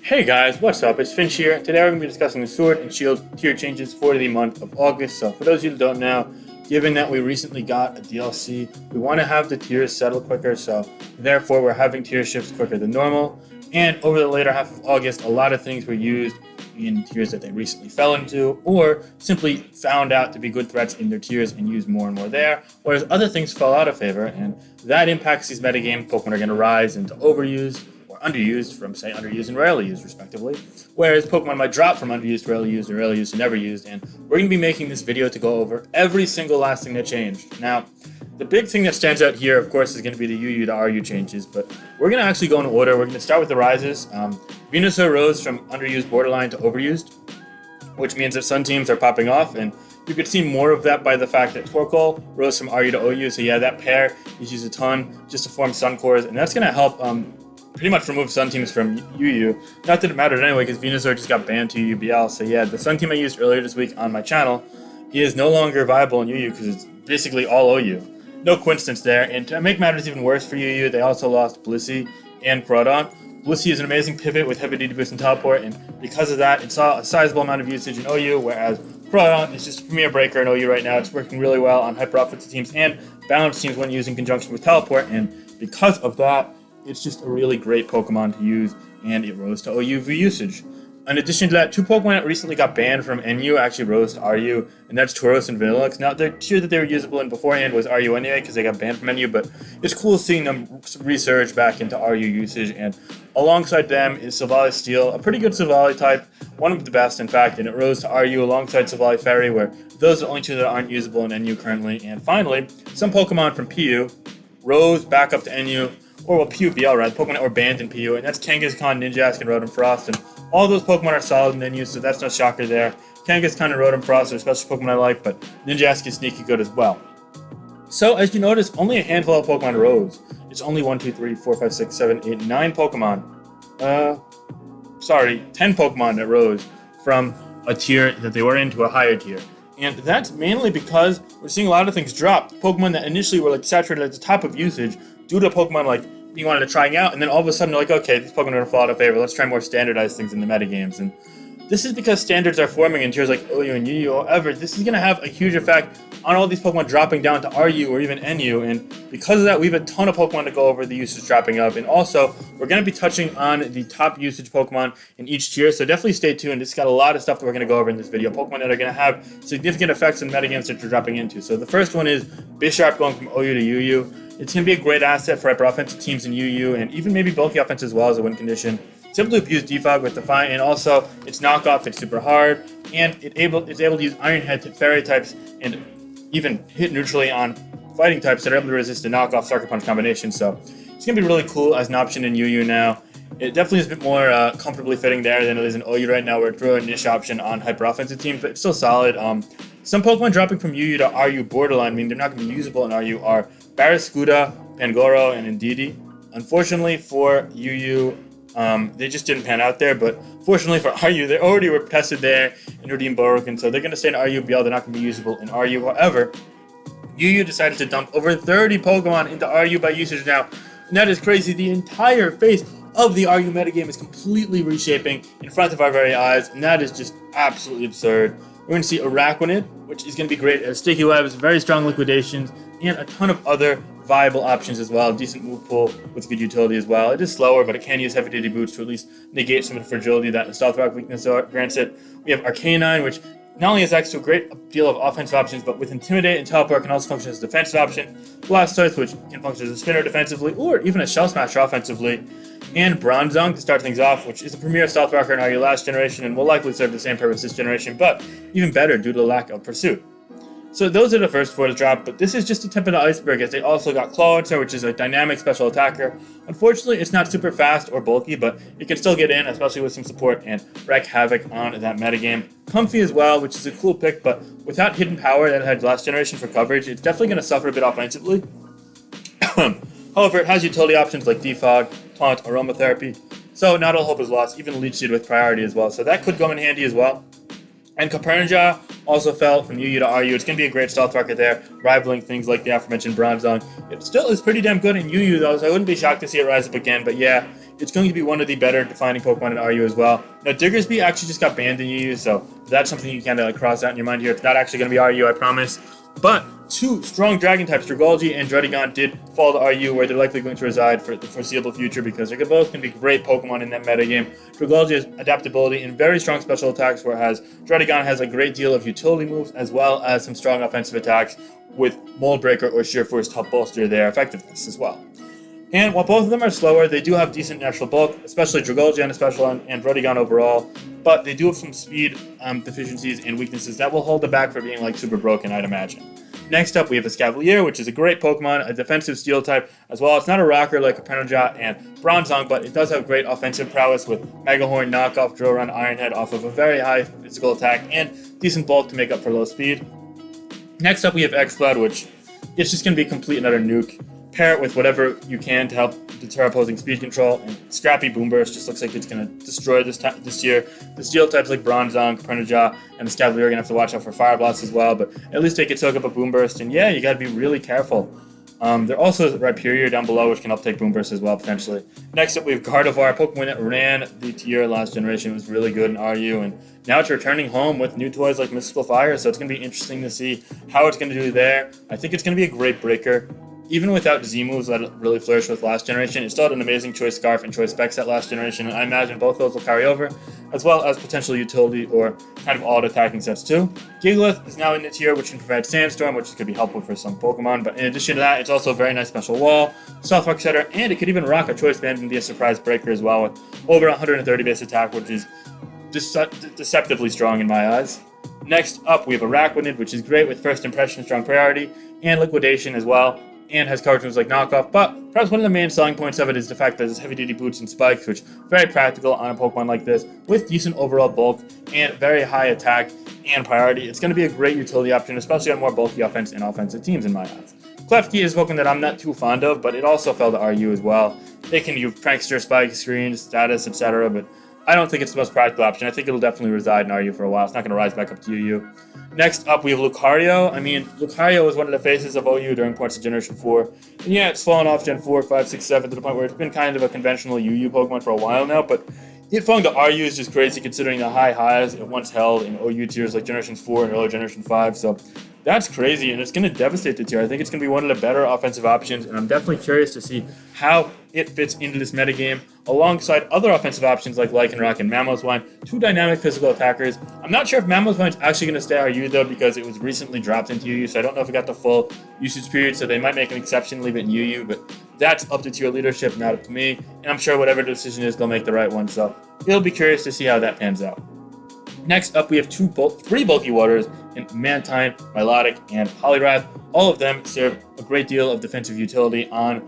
Hey guys, what's up? It's Finch here. Today we're going to be discussing the Sword and Shield tier changes for the month of August. So for those of you who don't know, given that we recently got a DLC, we want to have the tiers settle quicker, so therefore we're having tier shifts quicker than normal. And over the later half of August, a lot of things were used in tiers that they recently fell into, or simply found out to be good threats in their tiers and used more and more there, whereas other things fell out of favor, and that impacts these metagames. Pokemon are going to rise into overused, underused from, say, underused and rarely used, respectively. Whereas Pokemon might drop from underused to rarely used or rarely used to never used, and we're going to be making this video to go over every single last thing that changed. Now, the big thing that stands out here, of course, is going to be the UU to RU changes, but we're going to actually go in order. We're going to start with the rises. Venusaur rose from underused borderline to overused, which means that some teams are popping off, and you could see more of that by the fact that Torkoal rose from RU to OU, so yeah, that pair is used a ton just to form Sun Cores, and that's going to help pretty much remove Sun teams from UU. Not that it mattered anyway, because Venusaur just got banned to UBL. So yeah, the Sun team I used earlier this week on my channel is no longer viable in UU because it's basically all OU. No coincidence there. And to make matters even worse for UU, they also lost Blissey and Groudon. Blissey is an amazing pivot with heavy DD boost and teleport, and because of that, it saw a sizable amount of usage in OU, whereas Groudon is just a premier breaker in OU right now. It's working really well on hyper offensive teams and balanced teams when used in conjunction with teleport, and because of that, it's just a really great Pokemon to use, and it rose to OU for usage. In addition to that, two Pokemon that recently got banned from NU actually rose to RU, and that's Tauros and Vanillix. Now, the tier that they were usable in beforehand was RU anyway, because they got banned from NU, but it's cool seeing them resurge back into RU usage, and alongside them is Silvally Steel, a pretty good Silvally type, one of the best, in fact, and it rose to RU alongside Silvally Fairy, where those are the only two that aren't usable in NU currently. And finally, some Pokemon from PU rose back up to NU, or well, PUBL, right? Pokemon that were banned in PU, and that's Kangaskhan, Ninjask, and Rotom Frost, and all those Pokemon are solid in NU, so that's no shocker there. Kangaskhan and Rotom Frost are special Pokemon I like, but Ninjask is sneaky good as well. So, as you notice, only a handful of Pokemon rose. It's only 1, 2, 3, 4, 5, 6, 7, 8, 9 Pokemon. 10 Pokemon that rose from a tier that they were in to a higher tier. And that's mainly because we're seeing a lot of things drop. Pokemon that initially were like saturated at the top of usage due to Pokemon like being wanted to trying out, and then all of a sudden they're like, okay, these Pokemon are going to fall out of favor. Let's try more standardized things in the metagames. And this is because standards are forming in tiers like OU and UU. However, this is going to have a huge effect on all these Pokemon dropping down to RU or even NU, and because of that, we have a ton of Pokemon to go over the usage dropping up, and also, we're going to be touching on the top usage Pokemon in each tier, so definitely stay tuned. It's got a lot of stuff that we're going to go over in this video, Pokemon that are going to have significant effects in metagames that you're dropping into. So the first one is Bisharp going from OU to UU. It's going to be a great asset for hyper offensive teams in UU, and even maybe bulky offense as well as a win condition. It's able to abuse Defog with Define, and also its knockoff hits super hard, and it's able to use Iron Head, hit Fairy types, and even hit neutrally on fighting types that are able to resist the knockoff Sucker Punch combination. So it's going to be really cool as an option in UU now. It definitely is a bit more comfortably fitting there than it is in OU right now, where it's really a niche option on hyper offensive teams, but it's still solid. Some Pokemon dropping from UU to RU borderline mean they're not going to be usable in RU are Barraskewda, Pangoro, and Indeedee. Unfortunately for UU, they just didn't pan out there, but fortunately for RU, they already were tested there in Redeem Borokin, so they're going to stay in RUBL. They're not going to be usable in RU. However, UU decided to dump over 30 Pokemon into RU by usage now, and that is crazy. The entire face of the RU metagame is completely reshaping in front of our very eyes, and that is just absolutely absurd. We're going to see Araquanid, which is going to be great as Sticky Webs, very strong liquidations, and a ton of other viable options as well. Decent move pool with good utility as well. It is slower, but it can use heavy duty boots to at least negate some of the fragility that the Stealth Rock weakness grants it. We have Arcanine, which not only has access to a great deal of offensive options, but with Intimidate and Teleport can also function as a defensive option. Blastoise, which can function as a spinner defensively, or even a Shell Smasher offensively. And Bronzong to start things off, which is the premier Stealth Rocker in RU last generation and will likely serve the same purpose this generation, but even better due to the lack of pursuit. So those are the first four to drop, but this is just the tip of the iceberg, as they also got Clawitzer, which is a dynamic special attacker. Unfortunately, it's not super fast or bulky, but it can still get in, especially with some support, and wreak havoc on that metagame. Comfy as well, which is a cool pick, but without hidden power that it had last generation for coverage, it's definitely going to suffer a bit offensively. However, it has utility options like Defog, Taunt, Aromatherapy, so not all hope is lost, even Leech Seed with priority as well, so that could come in handy as well. And Capernaja also fell from UU to RU. It's going to be a great stealth rocket there, rivaling things like the aforementioned Bronzong. It still is pretty damn good in UU though, so I wouldn't be shocked to see it rise up again. But yeah, it's going to be one of the better defining Pokemon in RU as well. Now, Diggersby actually just got banned in UU, so that's something you can kind of cross out in your mind here. It's not actually going to be RU, I promise. But two strong dragon types, Dragalge and Druddigon, did fall to RU, where they're likely going to reside for the foreseeable future because they're both going to be great Pokemon in that metagame. Dragalge has adaptability and very strong special attacks, whereas Druddigon has a great deal of utility moves as well as some strong offensive attacks with Mold Breaker or Sheer Force to help bolster their effectiveness as well. And while both of them are slower, they do have decent natural bulk, especially Dragalge on a special and Druddigon overall, but they do have some speed deficiencies and weaknesses that will hold them back from being like super broken, I'd imagine. Next up, we have a Scavalier, which is a great Pokemon, a defensive steel type as well. It's not a rocker like a Penajat and Bronzong, but it does have great offensive prowess with Mega Horn, Knockoff, Drill Run, Iron Head off of a very high physical attack and decent bulk to make up for low speed. Next up, we have Exploud, which it's just going to be a complete and utter nuke. Pair it with whatever you can to help deter opposing speed control, and Scrappy Boomburst just looks like it's going to destroy this year. The steel types like Bronzong, Capernaja, and the Scavalier are going to have to watch out for Fire Blast as well, but at least they can soak up a Boomburst, and yeah, you got to be really careful. There also is Rhyperior down below, which can help take Boomburst as well, potentially. Next up, we have Gardevoir, Pokemon that ran the tier last generation. It was really good in RU, and now it's returning home with new toys like Mystical Fire, so it's going to be interesting to see how it's going to do there. I think it's going to be a great breaker. Even without Z moves that it really flourished with last generation, it still had an amazing Choice Scarf and Choice Spec set last generation, and I imagine both those will carry over, as well as potential utility or kind of all attacking sets too. Gigalith is now in the tier, which can provide Sandstorm, which could be helpful for some Pokemon, but in addition to that, it's also a very nice special wall, Stealth Rock Setter, and it could even rock a Choice Band and be a surprise breaker as well, with over 130 base attack, which is deceptively strong in my eyes. Next up, we have Araquanid, which is great with First Impression, Strong Priority, and Liquidation as well, and has coverage moves like Knockoff, but perhaps one of the main selling points of it is the fact that it's heavy-duty boots and spikes, which are very practical on a Pokemon like this, with decent overall bulk and very high attack and priority. It's going to be a great utility option, especially on more bulky offense and offensive teams in my eyes. Klefki is a Pokemon that I'm not too fond of, but it also fell to RU as well. They can use Prankster, Spike, Screen, Status, etc., but I don't think it's the most practical option. I think it'll definitely reside in RU for a while. It's not going to rise back up to UU. Next up, we have Lucario. Lucario was one of the faces of OU during points of Generation 4. And yeah, it's fallen off Gen 4, 5, 6, 7 to the point where it's been kind of a conventional UU Pokemon for a while now, but it falling to RU is just crazy considering the high highs it once held in OU tiers like Generations 4 and early Generation 5, so that's crazy, and it's going to devastate the tier. I think it's going to be one of the better offensive options, and I'm definitely curious to see how it fits into this metagame alongside other offensive options like Lycanroc and Mamoswine, two dynamic physical attackers. I'm not sure if Mamoswine's actually going to stay RU though, because it was recently dropped into UU, so I don't know if it got the full usage period, so they might make an exception, leave it in UU, but that's up to tier leadership, not up to me, and I'm sure whatever decision is, they'll make the right one, so it'll be curious to see how that pans out. Next up, we have three bulky waters in Mantine, Milotic, and Poliwrath. All of them serve a great deal of defensive utility on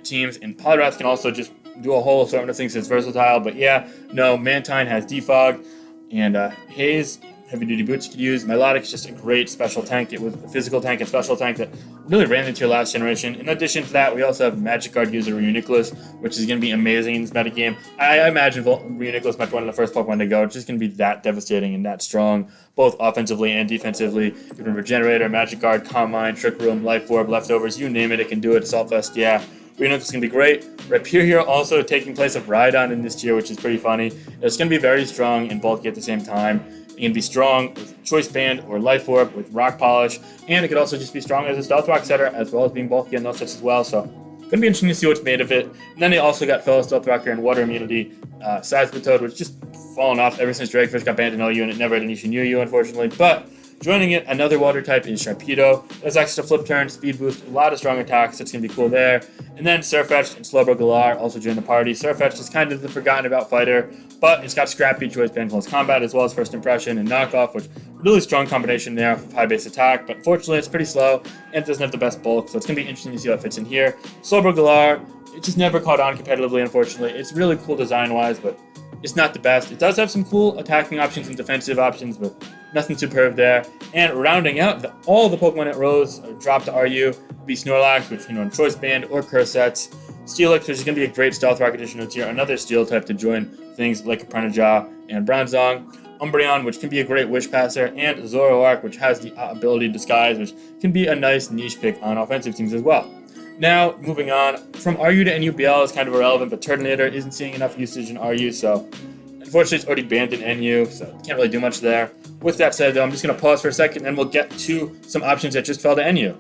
teams, and Poliwrath can also just do a whole assortment of things. It's versatile, but yeah, no, Mantine has Defog and Haze, heavy-duty boots you could use. Milotic is just a great special tank. It was a physical tank and special tank that really ran into your last generation. In addition to that, we also have Magic Guard user Reuniclus, which is going to be amazing in this metagame. I imagine Reuniclus might be one of the first Pokemon to go. It's just going to be that devastating and that strong, both offensively and defensively. Even Regenerator, Magic Guard, Calm Mind, Trick Room, Life Orb, Leftovers, you name it, it can do it. Assault Vest, yeah. Reuniclus is going to be great. Rhyperior also taking place of Rhydon in this tier, which is pretty funny. It's going to be very strong and bulky at the same time. It can be strong with Choice Band or Life Orb with Rock Polish, and it could also just be strong as a Stealth Rock Setter, as well as being bulky in those sets as well, so going to be interesting to see what's made of it. And then they also got Fellow Stealth Rocker and Water Immunity, Seismitoad, which just fallen off ever since Drakefish got banned in OU, and it never had an issue in UU, unfortunately, but joining it, another water type is Sharpedo. There's extra flip turn, speed boost, a lot of strong attacks, so it's going to be cool there. And then Surfetch'd and Slowbro Galar also join the party. Surfetch'd is kind of the forgotten about fighter, but it's got Scrappy, Choice Band, Close Combat, as well as First Impression and Knockoff, which really strong combination there of high base attack, but unfortunately it's pretty slow and it doesn't have the best bulk, so it's going to be interesting to see how it fits in here. Slowbro Galar, it just never caught on competitively, unfortunately. It's really cool design-wise, but it's not the best. It does have some cool attacking options and defensive options, but nothing superb there. And rounding out all the Pokemon that rose or dropped to RU be Snorlax, which, in Choice Band or Curse sets. Steelix, which is going to be a great Stealth Rock addition to tier, another Steel type to join things like Capernaja and Bronzong. Umbreon, which can be a great Wish Passer, and Zoroark, which has the ability to Disguise, which can be a nice niche pick on offensive teams as well. Now, moving on, from RU to NUBL is kind of irrelevant, but Turtonator isn't seeing enough usage in RU, so unfortunately it's already banned in NU, so can't really do much there. With that said, though, I'm just going to pause for a second, and we'll get to some options that just fell to NU.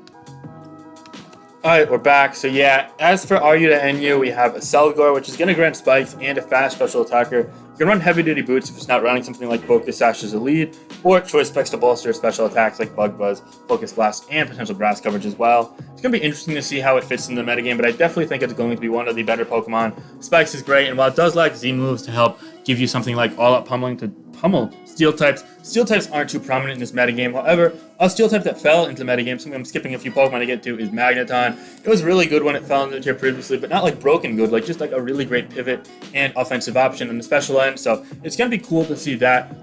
Alright, we're back. So yeah, as for RU to NU, we have a Selgor, which is going to grant spikes and a fast special attacker. You can run heavy-duty boots if it's not running something like Focus Sash as a lead, or choice specs to bolster special attacks like Bug Buzz, Focus Blast, and potential grass coverage as well. It's going to be interesting to see how it fits in the metagame, but I definitely think it's going to be one of the better Pokemon. Spikes is great, and while it does lack Z moves to help give you something like All-Out Pummeling to pummel Steel types aren't too prominent in this metagame. However, a Steel type that fell into the metagame, something I'm skipping a few Pokemon to get to, is Magneton. It was really good when it fell into the tier previously, but not like broken good, like just like a really great pivot and offensive option on the special end. So it's going to be cool to see that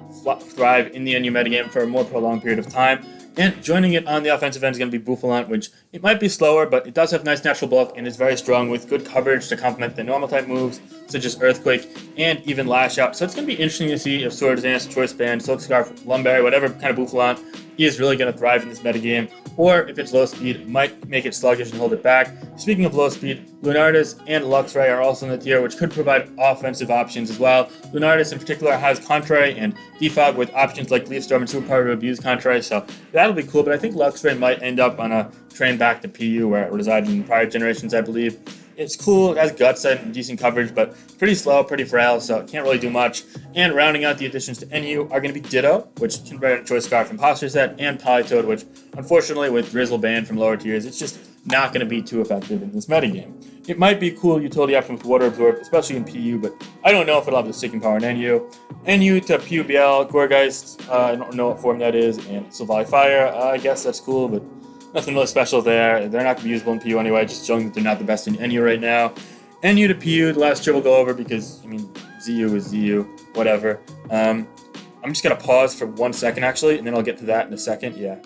thrive in the NU metagame for a more prolonged period of time. And joining it on the offensive end is going to be Bouffalant, which it might be slower, but it does have nice natural bulk and is very strong with good coverage to complement the normal type moves, such as Earthquake and even Lash Out. So it's going to be interesting to see if Swords Dance, Choice Band, Silk Scarf, Lumberry, whatever kind of Bouffalant is really going to thrive in this metagame, or if it's low speed, it might make it sluggish and hold it back. Speaking of low speed, Lunardus and Luxray are also in the tier, which could provide offensive options as well. Lunardus in particular has Contrary and Defog with options like Leaf Storm and Superpower to abuse Contrary, so that'll be cool, but I think Luxray might end up on a train back to PU where it resided in prior generations, I believe. It's cool, it has guts and decent coverage, but pretty slow, pretty frail, so it can't really do much. And rounding out the additions to NU are going to be Ditto, which can grant Choice Scarf from Posture Set, and Politoed, which unfortunately with Drizzle banned from lower tiers, it's just not going to be too effective in this metagame. It might be a cool utility option with Water Absorb, especially in PU, but I don't know if it'll have the sticking power in NU. NU to PUBL, Gourgeist, I don't know what form that is, and Silvally Fire, I guess that's cool, but nothing really special there. They're not going to be usable in PU anyway, just showing that they're not the best in NU right now. NU to PU, the last tier we'll go over because, I mean, ZU is ZU, whatever. I'm just going to pause for 1 second, actually, and then I'll get to that in a second, yeah.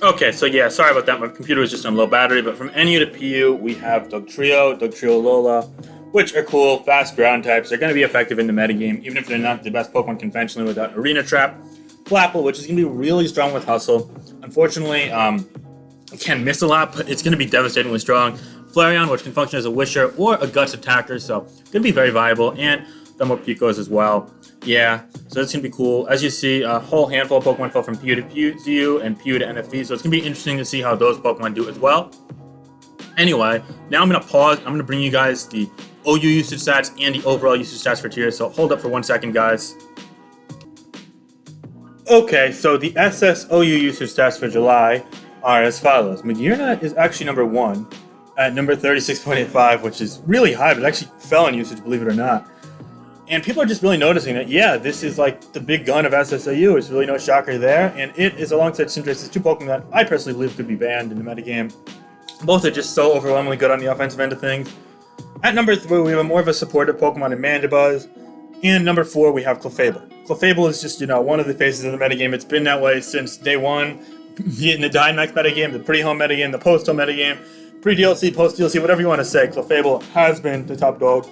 Okay, so yeah, sorry about that. My computer was just on low battery, but from NU to PU, we have Dugtrio Lola, which are cool, fast ground types. They're going to be effective in the metagame, even if they're not the best Pokemon conventionally without Arena Trap. Flapple, which is going to be really strong with Hustle. Unfortunately, it can miss a lot, but it's going to be devastatingly strong. Flareon, which can function as a Wisher or a Guts attacker, so going to be very viable, and Dumbo Picos as well. Yeah, so that's going to be cool. As you see, a whole handful of Pokemon fell from PU to PU and PU to NFV, so it's going to be interesting to see how those Pokemon do as well. Anyway, now I'm going to pause. I'm going to bring you guys the OU usage stats and the overall usage stats for tiers, so hold up for 1 second, guys. Okay, so the SSOU usage stats for July are as follows. Magearna is actually number 1 at number 36.85, which is really high, but it actually fell in usage, believe it or not. And people are just really noticing that, yeah, this is like the big gun of SSOU. It's really no shocker there. And it is alongside Cinderace, 2 Pokemon that I personally believe could be banned in the metagame. Both are just so overwhelmingly good on the offensive end of things. At number 3, we have more of a supportive Pokemon in Mandibuzz. And number 4, we have Clefable. Clefable is just, one of the faces of the metagame. It's been that way since day 1. In the Dynamax metagame, the pre-home metagame, the post-home metagame, pre-DLC, post-DLC, whatever you want to say. Clefable has been the top dog.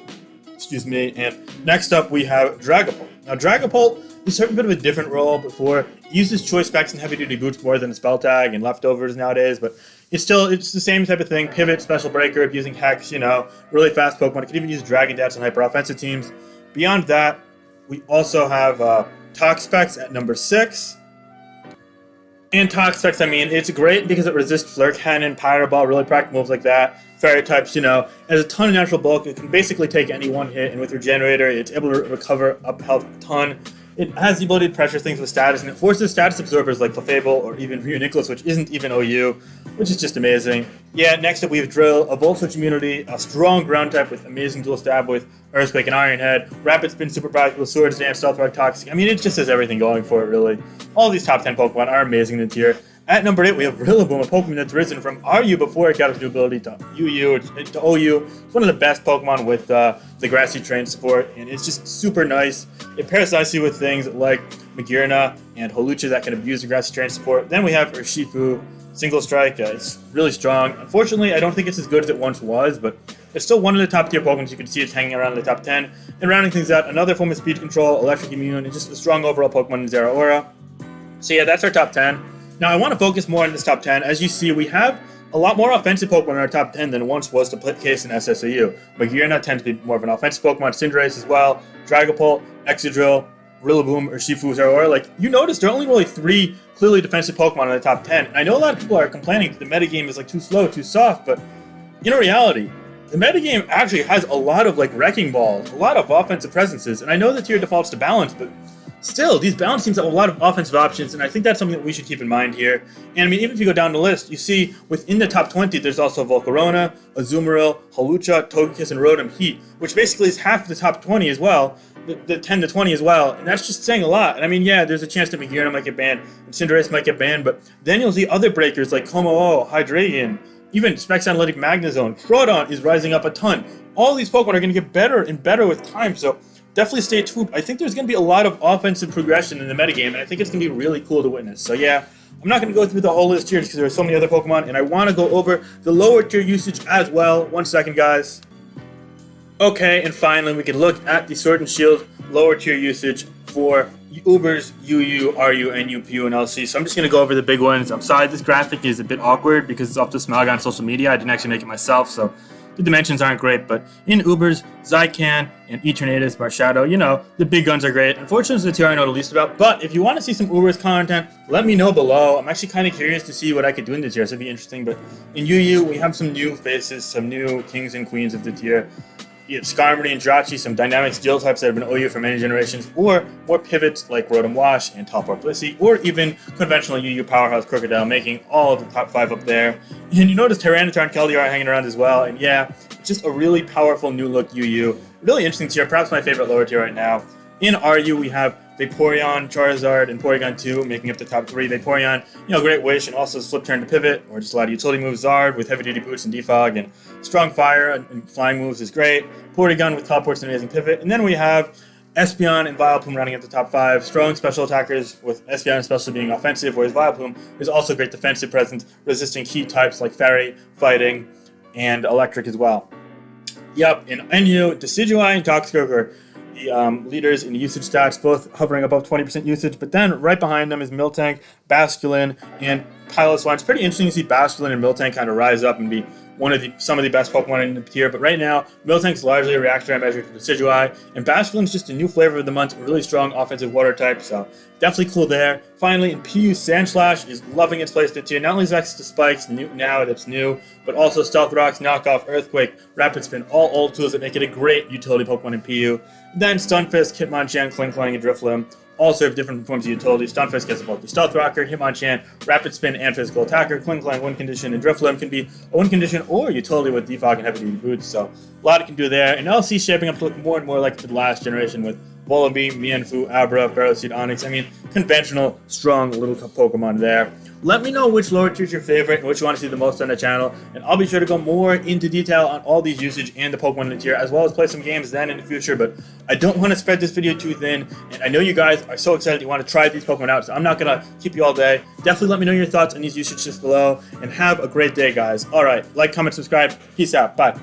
Excuse me. And next up, we have Dragapult. Now, Dragapult is serving a bit of a different role before. It uses choice specs and heavy-duty boots more than Spell Tag and Leftovers nowadays, but it's the same type of thing. Pivot, Special Breaker, abusing Hex, really fast Pokemon. It can even use Dragon Dance on hyper-offensive teams. Beyond that, we also have Tox Specs at number 6. And Tox Specs, it's great because it resists Flare Cannon, Pyro Ball, really practical moves like that. Fairy types, it has a ton of natural bulk. It can basically take any one hit, and with Regenerator, it's able to recover up health a ton. It has the ability to pressure things with status, and it forces status absorbers like Clefable or even Reuniclus, which isn't even OU, which is just amazing. Yeah, next up we have Drill, a Volt Switch immunity, a strong ground type with amazing dual stab with Earthquake and Iron Head, Rapid Spin, super practical, Swords Dance, Stealth Rock, Toxic. It just has everything going for it, really. All these top 10 Pokemon are amazing in the tier. At number 8, we have Rillaboom, a Pokemon that's risen from RU before it got its new ability to UU, to OU. It's one of the best Pokemon with the Grassy Train support, and it's just super nice. It pairs nicely with things like Magearna and Holucha that can abuse the Grassy Train support. Then we have Urshifu, Single Strike. It's really strong. Unfortunately, I don't think it's as good as it once was, but it's still one of the top tier Pokemon. You can see it's hanging around in the top 10. And rounding things out, another form of speed control, Electric Immune, and just a strong overall Pokemon in Zeraora. So yeah, that's our top 10. Now, I want to focus more on this top 10. As you see, we have a lot more offensive Pokemon in our top 10 than once was the case in SSOU. Magearna tends to be more of an offensive Pokemon, Cinderace as well, Dragapult, Excadrill, Rillaboom, or Shifu Zeraora. Like, you notice there are only really 3 clearly defensive Pokemon in the top 10. And I know a lot of people are complaining that the metagame is like too slow, too soft, but in reality, the metagame actually has a lot of like wrecking balls, a lot of offensive presences. And I know the tier defaults to balance, but still, these balance teams have a lot of offensive options, and I think that's something that we should keep in mind here. And I mean, even if you go down the list, you see within the top 20, there's also Volcarona, Azumarill, Hawlucha, Togekiss, and Rotom Heat, which basically is half the top 20 as well, the 10 to 20 as well, and that's just saying a lot. And I mean, yeah, there's a chance that Magearna might get banned, and Cinderace might get banned, but then you'll see other breakers like Kommo-o, Hydreigon, even Specs Analytic Magnezone, Crawdon is rising up a ton. All these Pokemon are going to get better and better with time, so definitely stay tuned. I think there's going to be a lot of offensive progression in the metagame, and I think it's going to be really cool to witness. So yeah, I'm not going to go through the whole list here just because there are so many other Pokemon, and I want to go over the lower tier usage as well. 1 second, guys. Okay, and finally, we can look at the Sword and Shield lower tier usage for Ubers, UU, RU, NU, PU, and LC. So I'm just going to go over the big ones. I'm sorry, this graphic is a bit awkward because it's off the Smelg on social media. I didn't actually make it myself, so the dimensions aren't great, but in Ubers, Zycan and Eternatus, Marshadow, you know, the big guns are great. Unfortunately, it's the tier I know the least about, but if you want to see some Ubers content, let me know below. I'm actually kind of curious to see what I could do in the tier, so it'd be interesting. But in UU, we have some new faces, some new kings and queens of the tier. You have Skarmory and Jirachi, some dynamic steel types that have been OU for many generations, or more pivots like Rotom Wash and Teleport Blissey, or even conventional UU powerhouse Crocodile, making all of the top 5 up there. And you notice Tyranitar and Keldeo are hanging around as well, and yeah, it's just a really powerful new look UU. Really interesting tier, perhaps my favorite lower tier right now. In RU, we have Vaporeon, Charizard, and Porygon 2 making up the top 3. Vaporeon, you know, Great Wish, and also Flip Turn to Pivot, or just a lot of utility moves. Zard with Heavy Duty Boots and Defog, and Strong Fire and Flying moves is great. Porygon with Teleports and Amazing Pivot. And then we have Espeon and Vileplume running at the top 5. Strong special attackers with Espeon especially being offensive, whereas Vileplume is also great defensive presence, resisting heat types like Fairy, Fighting, and Electric as well. Yep, in NU, Decidueye and Toxicroak are the leaders in usage stats, both hovering above 20% usage, but then right behind them is Miltank, Basculin, and Piloswine. It's pretty interesting to see Basculin and Miltank kind of rise up and be some of the best Pokemon in the tier, but right now, Miltank's largely a reactionary measure to Decidueye, and Basculin's just a new flavor of the month, a really strong offensive water type, so definitely cool there. Finally, in PU, Sandslash is loving its place in the tier. Not only is access to Spikes, now that's new, but also Stealth Rocks, Knockoff, Earthquake, Rapid Spin, all old tools that make it a great utility Pokemon in PU. Then Stunfisk, Hitmonchan, Klinklang, and Drifloon all serve different forms of utility. Stunfisk gets a bulky Stealth Rocker, Hitmonchan, Rapid Spin, and Physical Attacker. Klinklang, Wind Condition, and Drifloon can be a Wind Condition or utility with Defog and Heavy Duty Boots, so a lot it can do there. And LC shaping up to look more and more like the last generation with Volibee, Mienfoo, Abra, Ferroseed, Onix. I mean, conventional, strong little Pokemon there. Let me know which lower tier is your favorite and which you want to see the most on the channel, and I'll be sure to go more into detail on all these usage and the Pokemon in the tier, as well as play some games then in the future, but I don't want to spread this video too thin, and I know you guys are so excited you want to try these Pokemon out, so I'm not going to keep you all day. Definitely let me know your thoughts on these usages below, and have a great day, guys. Alright, like, comment, subscribe. Peace out. Bye.